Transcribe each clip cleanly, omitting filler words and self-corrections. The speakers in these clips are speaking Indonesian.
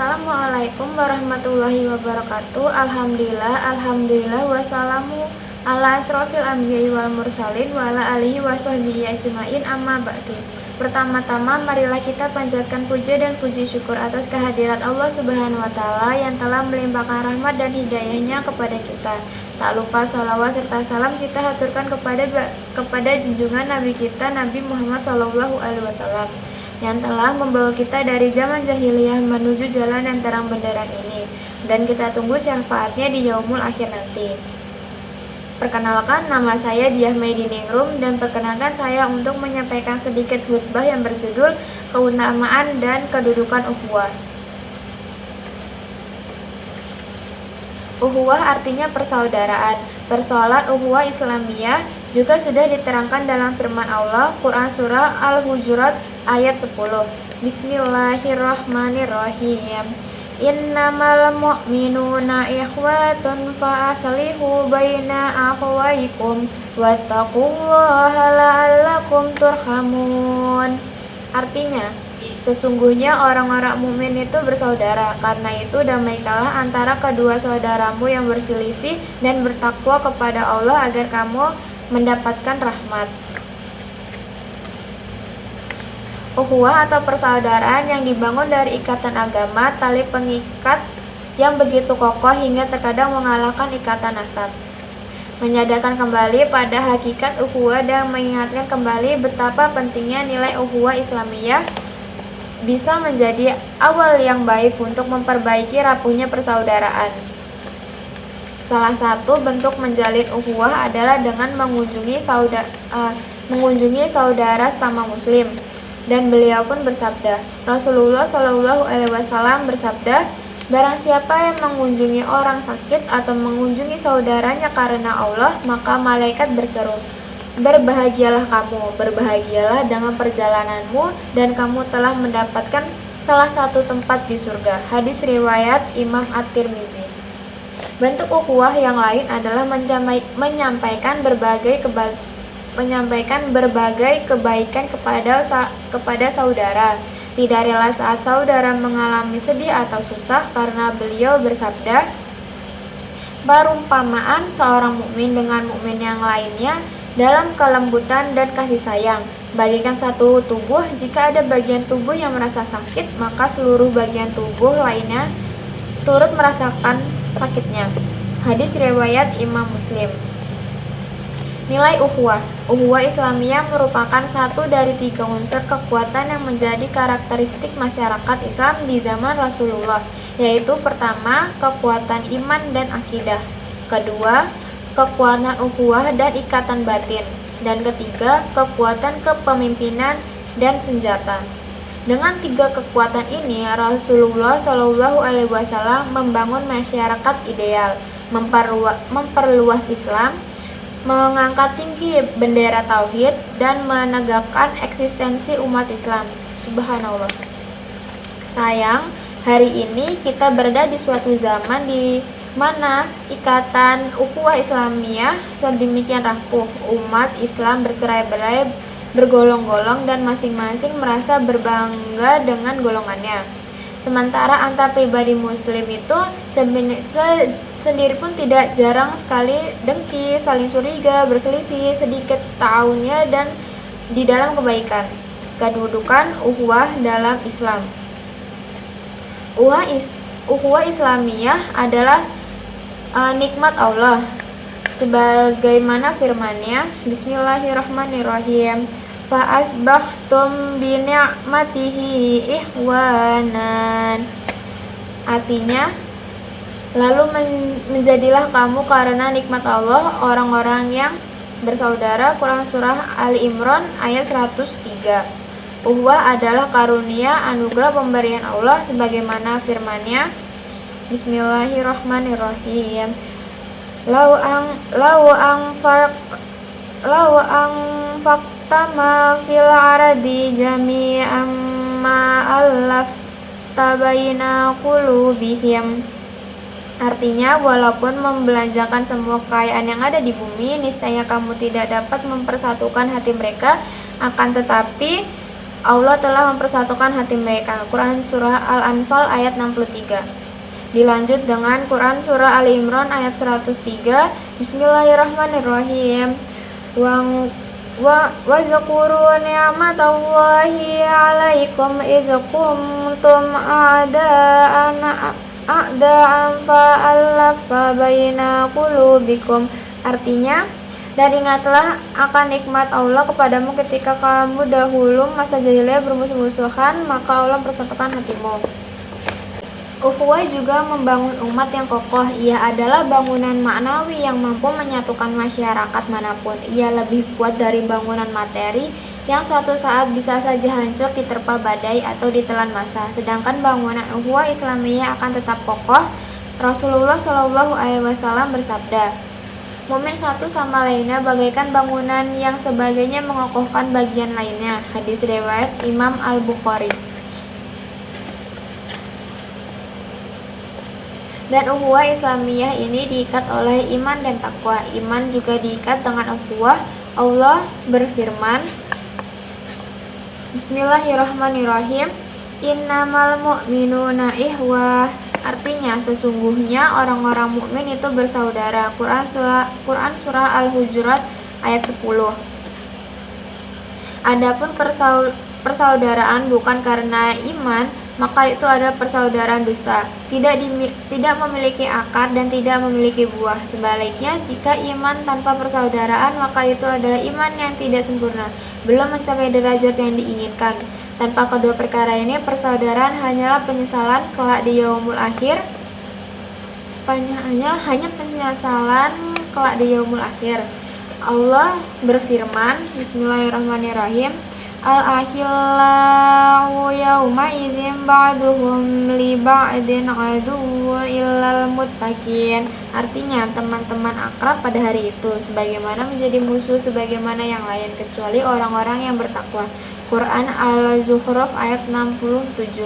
Assalamualaikum warahmatullahi wabarakatuh. Alhamdulillah wassalamu ala asrofil anbiya'i wal mursalin wa ala alihi wa sahbihi ajma'in amma ba'du. Pertama-tama marilah kita panjatkan puja dan puji syukur atas kehadirat Allah Subhanahu wa taala yang telah melimpahkan rahmat dan hidayahnya kepada kita. Tak lupa salawat serta salam kita haturkan kepada junjungan Nabi kita Nabi Muhammad SAW yang telah membawa kita dari zaman jahiliyah menuju jalan yang terang benderang ini, dan kita tunggu syafaatnya di yaumul akhir nanti. Perkenalkan, nama saya Diah Maidiningrum, dan perkenalkan saya untuk menyampaikan sedikit khutbah yang berjudul Keutamaan dan Kedudukan Ukhuwah. Ukhuwah artinya persaudaraan. Persoalan ukhuwah Islamiyah juga sudah diterangkan dalam firman Allah, Quran Surah Al-Hujurat ayat 10. Bismillahirrahmanirrahim. Innamal mu'minuna ikhwatun fa aslihu baina akhwaikum wattaqullaha la'allakum turhamun. Artinya, sesungguhnya orang-orang mukmin itu bersaudara, karena itu damaikanlah antara kedua saudaramu yang berselisih dan bertakwa kepada Allah agar kamu mendapatkan rahmat. Ukhuwah atau persaudaraan yang dibangun dari ikatan agama, tali pengikat yang begitu kokoh hingga terkadang mengalahkan ikatan nasab. Menyadarkan kembali pada hakikat ukhuwah dan mengingatkan kembali betapa pentingnya nilai ukhuwah Islamiyah bisa menjadi awal yang baik untuk memperbaiki rapuhnya persaudaraan. Salah satu bentuk menjalin ukhuwah adalah dengan mengunjungi saudara sama muslim. Dan beliau pun bersabda, Rasulullah Shallallahu Alaihi Wasallam bersabda, barang siapa yang mengunjungi orang sakit atau mengunjungi saudaranya karena Allah, maka malaikat berseru, berbahagialah kamu, berbahagialah dengan perjalananmu, dan kamu telah mendapatkan salah satu tempat di surga. Hadis riwayat Imam At-Tirmizi. Bentuk ukhuwah yang lain adalah menyampaikan berbagai kebaikan kepada saudara. Tidak rela saat saudara mengalami sedih atau susah, karena beliau bersabda, perumpamaan seorang mukmin dengan mukmin yang lainnya dalam kelembutan dan kasih sayang. Bagikan satu tubuh, jika ada bagian tubuh yang merasa sakit, maka seluruh bagian tubuh lainnya turut merasakan sakitnya. Hadis riwayat Imam Muslim. Nilai ukhuwah. Ukhuwah Islamiyah merupakan satu dari 3 unsur kekuatan yang menjadi karakteristik masyarakat Islam di zaman Rasulullah, yaitu pertama, kekuatan iman dan akidah, kedua, kekuatan ukhuwah dan ikatan batin, dan ketiga, kekuatan kepemimpinan dan senjata. Dengan 3 kekuatan ini, Rasulullah Shallallahu Alaihi Wasallam membangun masyarakat ideal, memperluas Islam, mengangkat tinggi bendera tauhid, dan menegakkan eksistensi umat Islam. Subhanallah. Sayang, hari ini kita berada di suatu zaman di mana ikatan ukhuwah Islamiyah sedemikian rapuh. Umat Islam bercerai-berai, bergolong-golong, dan masing-masing merasa berbangga dengan golongannya. Sementara antar pribadi muslim itu sendiri pun tidak jarang sekali dengki, saling curiga, berselisih sedikit tahunnya dan di dalam kebaikan. Kedudukan ukhuwah dalam Islam. Ukhuwah Islamiyah adalah nikmat Allah, sebagaimana firman-Nya, Bismillahirrahmanirrahim, fa asbahtum bi ni'matihi ihwanan. Artinya, lalu menjadilah kamu karena nikmat Allah orang-orang yang bersaudara. Quran Surah Ali Imran ayat 103. Ukhuwah adalah karunia anugerah pemberian Allah, sebagaimana firman-Nya, Bismillahirrahmanirrahim, Lau anfaqta ma fil ardi jami'an ma allafta baina qulubihim. Artinya, walaupun membelanjakan semua kekayaan yang ada di bumi, niscaya kamu tidak dapat mempersatukan hati mereka. Akan tetapi, Allah telah mempersatukan hati mereka. Quran Surah Al-Anfal ayat 63. Dilanjut dengan Quran Surah Ali Imran ayat 103. Bismillahirrahmanirrahim. Wa zakuru ni'matallahi 'alaikum iz kuntum a'da'an fa'alafa baina qulubikum. Artinya, dan ingatlah akan nikmat Allah kepadamu ketika kamu dahulu masa jahiliyah bermusuh-musuhan, maka Allah mempersatukan hatimu. Ukhuwah juga membangun umat yang kokoh. Ia adalah bangunan maknawi yang mampu menyatukan masyarakat manapun. Ia lebih kuat dari bangunan materi yang suatu saat bisa saja hancur diterpa badai atau ditelan massa. Sedangkan bangunan ukhuwah Islamiyah akan tetap kokoh. Rasulullah Shallallahu Alaihi Wasallam bersabda, mukmin satu sama lainnya bagaikan bangunan yang sebagainya mengokohkan bagian lainnya. Hadis riwayat Imam Al-Bukhari. Dan ukhuwah Islamiyah ini diikat oleh iman dan takwa. Iman juga diikat dengan ukhuwah. Allah berfirman, Bismillahirrahmanirrahim. Innamal mu'minuna ihwah. Artinya, sesungguhnya orang-orang mukmin itu bersaudara. Quran Surah Al-Hujurat ayat 10. Adapun persaudaraan bukan karena iman, maka itu adalah persaudaraan dusta, tidak memiliki akar dan tidak memiliki buah. Sebaliknya, jika iman tanpa persaudaraan, maka itu adalah iman yang tidak sempurna, belum mencapai derajat yang diinginkan. Tanpa kedua perkara ini, persaudaraan hanyalah penyesalan kelak di yaumul akhir. Hanya penyesalan kelak di yaumul akhir. Allah berfirman, Bismillahirrahmanirrahim. Al-akhillau yawma izin ba'duhum li ba'din aduwwun illal muttaqin. Artinya, teman-teman akrab pada hari itu sebagaimana menjadi musuh sebagaimana yang lain kecuali orang-orang yang bertakwa. Quran Al-Zukhruf ayat 67.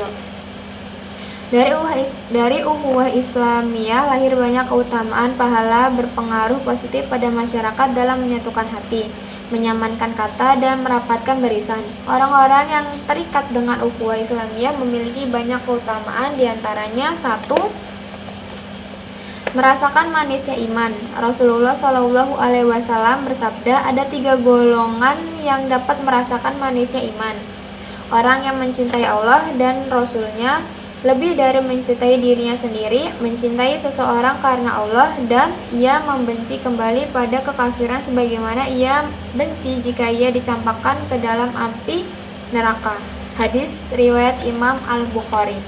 Dari ukhuwah Islamiyah lahir banyak keutamaan pahala berpengaruh positif pada masyarakat dalam menyatukan hati, menyamankan kata, dan merapatkan barisan. Orang-orang yang terikat dengan ukhuwah Islamiyah memiliki banyak keutamaan, diantaranya 1. Merasakan manisnya iman. Rasulullah Shallallahu Alaihi Wasallam bersabda, ada 3 golongan yang dapat merasakan manisnya iman. Orang yang mencintai Allah dan Rasul-Nya lebih dari mencintai dirinya sendiri, mencintai seseorang karena Allah, dan ia membenci kembali pada kekafiran sebagaimana ia benci jika ia dicampakkan ke dalam api neraka. Hadis riwayat Imam Al-Bukhari.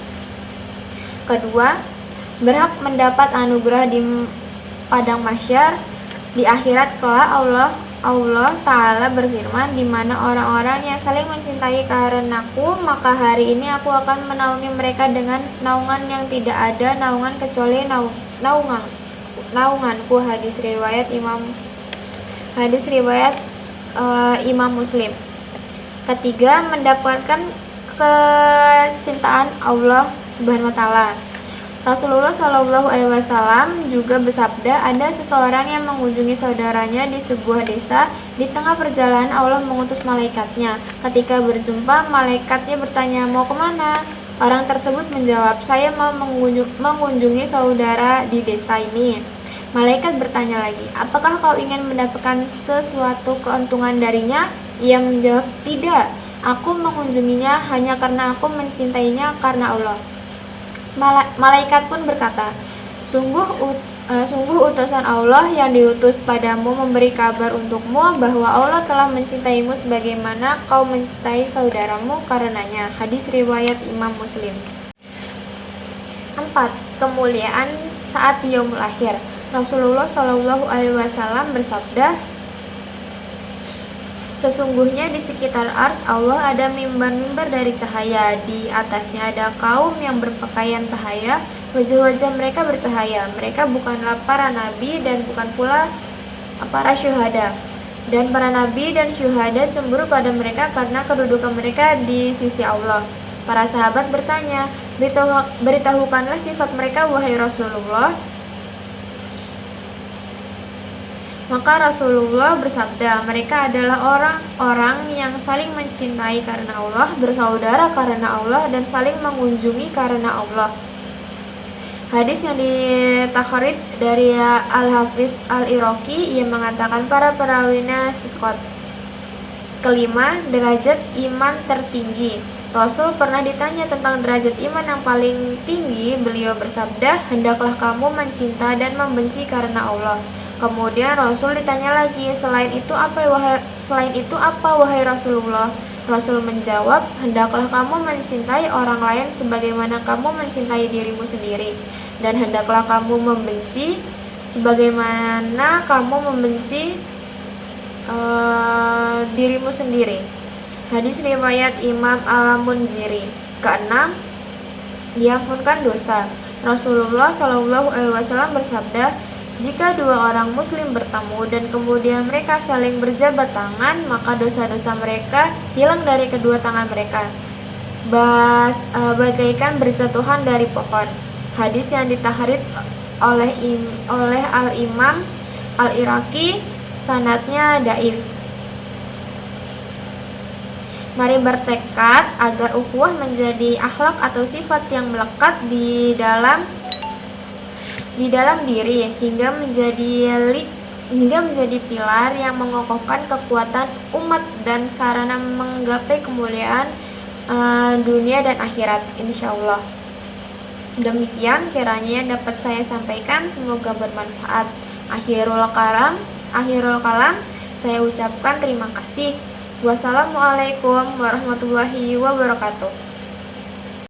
Kedua, berhak mendapat anugerah di padang mahsyar. Di akhirat kelak Allah Ta'ala berfirman, di mana orang-orang yang saling mencintai karenaku, maka hari ini aku akan menaungi mereka dengan naungan yang tidak ada naungan kecuali naunganku. Hadis riwayat Imam Muslim. Ketiga, mendapatkan kecintaan Allah Subhanahu wa Ta'ala. Rasulullah Shallallahu Alaihi Wasallam juga bersabda, ada seseorang yang mengunjungi saudaranya di sebuah desa. Di tengah perjalanan Allah mengutus malaikatnya. Ketika berjumpa, malaikatnya bertanya, mau kemana? Orang tersebut menjawab, saya mau mengunjungi saudara di desa ini. Malaikat bertanya lagi, apakah kau ingin mendapatkan sesuatu keuntungan darinya? Ia menjawab, tidak. Aku mengunjunginya hanya karena aku mencintainya karena Allah. Malaikat pun berkata, sungguh utusan Allah yang diutus padamu memberi kabar untukmu bahwa Allah telah mencintaimu sebagaimana kau mencintai saudaramu karenanya. Hadis riwayat Imam Muslim. 4. Kemuliaan saat yaumul akhir. Rasulullah Shallallahu Alaihi Wasallam bersabda, sesungguhnya di sekitar ars Allah ada mimbar-mimbar dari cahaya. Di atasnya ada kaum yang berpakaian cahaya, wajah-wajah mereka bercahaya. Mereka bukanlah para nabi dan bukan pula para syuhada. Dan para nabi dan syuhada cemburu pada mereka karena kedudukan mereka di sisi Allah. Para sahabat bertanya, beritahukanlah sifat mereka wahai Rasulullah. Maka Rasulullah bersabda, mereka adalah orang-orang yang saling mencintai karena Allah, bersaudara karena Allah, dan saling mengunjungi karena Allah. Hadis yang ditakhrij dari Al-Hafiz Al-Iraqi yang mengatakan para perawinya siqat. Kelima, derajat iman tertinggi. Rasul pernah ditanya tentang derajat iman yang paling tinggi. Beliau bersabda, hendaklah kamu mencinta dan membenci karena Allah. Kemudian Rasul ditanya lagi, selain itu apa wahai Rasulullah? Rasul menjawab, hendaklah kamu mencintai orang lain sebagaimana kamu mencintai dirimu sendiri, dan hendaklah kamu membenci sebagaimana kamu membenci dirimu sendiri. Hadis riwayat Imam Al-Munziri. Keenam, diampunkan dosa. Rasulullah SAW bersabda, jika dua orang muslim bertemu dan kemudian mereka saling berjabat tangan, maka dosa-dosa mereka hilang dari kedua tangan mereka, bagaikan berjatuhan dari pohon. Hadis yang ditahrij oleh Al-Imam Al-Iraqi, sanadnya dhaif. Mari bertekad agar ukhuwah menjadi akhlak atau sifat yang melekat di dalam diri hingga menjadi pilar yang mengokohkan kekuatan umat dan sarana menggapai kemuliaan dunia dan akhirat, insyaallah. Demikian kiranya yang dapat saya sampaikan, semoga bermanfaat. Akhirul kalam, saya ucapkan terima kasih. Wassalamualaikum warahmatullahi wabarakatuh.